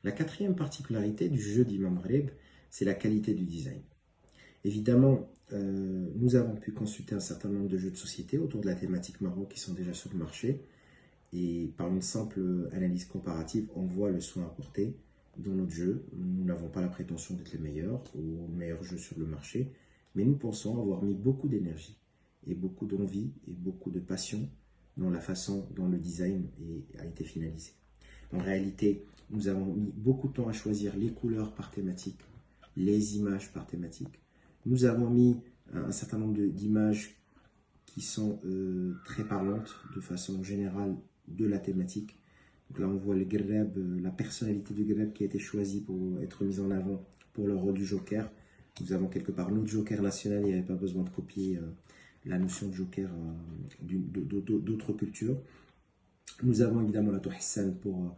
La quatrième particularité du jeu d'Imam Maghreb, c'est la qualité du design. Évidemment, nous avons pu consulter un certain nombre de jeux de société autour de la thématique Maroc qui sont déjà sur le marché. Et par une simple analyse comparative, on voit le soin apporté dans notre jeu. Nous n'avons pas la prétention d'être les meilleurs ou le meilleur jeu sur le marché, mais nous pensons avoir mis beaucoup d'énergie et beaucoup d'envie et beaucoup de passion dans la façon dont le design a été finalisé. En réalité, nous avons mis beaucoup de temps à choisir les couleurs par thématique, les images par thématique. Nous avons mis un certain nombre d'images qui sont très parlantes de façon générale de la thématique. Donc là, on voit le Greb, la personnalité du Greb qui a été choisie pour être mise en avant pour le rôle du Joker. Nous avons quelque part notre Joker national, il n'y avait pas besoin de copier la notion de Joker d'autres cultures. Nous avons évidemment la Tour Hassan pour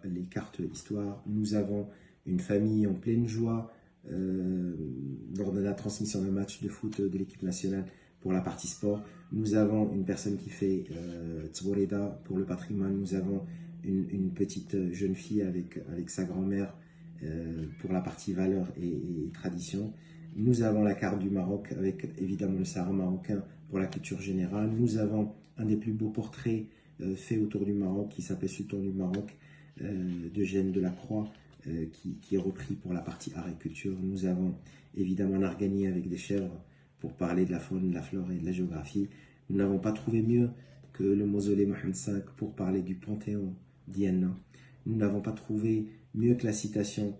les cartes histoire. Nous avons une famille en pleine joie lors de la transmission d'un match de foot de l'équipe nationale pour la partie sport. Nous avons une personne qui fait Tsoreda pour le patrimoine. Nous avons une petite jeune fille avec sa grand-mère pour la partie valeurs et tradition. Nous avons la carte du Maroc avec évidemment le Sahara marocain pour la culture générale. Nous avons un des plus beaux portraits fait autour du Maroc qui s'appelle Sultan du Maroc d'Eugène Delacroix qui est repris pour la partie art et culture. Nous avons évidemment un Argani avec des chèvres pour parler de la faune, de la flore et de la géographie. Nous n'avons pas trouvé mieux que le mausolée Mohamed V pour parler du Panthéon d'Ienna. Nous n'avons pas trouvé mieux que la citation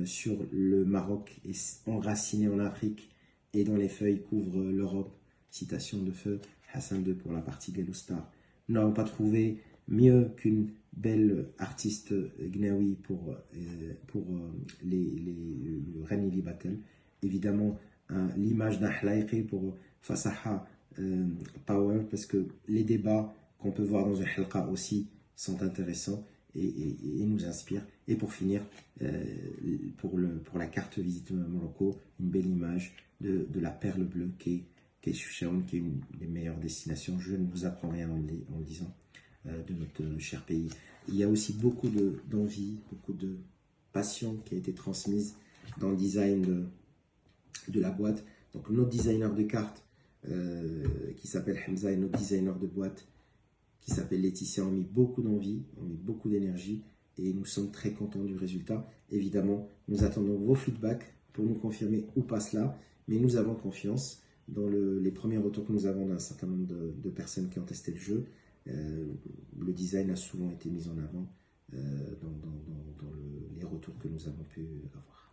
sur le Maroc enraciné en Afrique et dont les feuilles couvrent l'Europe. Citation de feu Hassan II pour la partie Galoustar. Nous n'avons pas trouvé mieux qu'une belle artiste Gnawi pour le Ranili Battle. Évidemment, l'image d'un Hlaïqi pour Fasaha Power, parce que les débats qu'on peut voir dans une halqa aussi sont intéressants et nous inspirent. Et pour finir, pour la carte visite Morocco, une belle image de la perle bleue qui est Chefchaouen, qui est une des meilleures destinations. Je ne vous apprends rien en le disant de notre cher pays. Il y a aussi beaucoup d'envie, beaucoup de passion qui a été transmise dans le design de la boîte. Donc notre designer de cartes qui s'appelle Hamza et notre designer de boîte qui s'appelle Laetitia ont mis beaucoup d'envie, ont mis beaucoup d'énergie et nous sommes très contents du résultat. Évidemment, nous attendons vos feedbacks pour nous confirmer ou pas cela, mais nous avons confiance dans les premiers retours que nous avons d'un certain nombre de personnes qui ont testé le jeu. Le design a souvent été mis en avant dans les retours que nous avons pu avoir.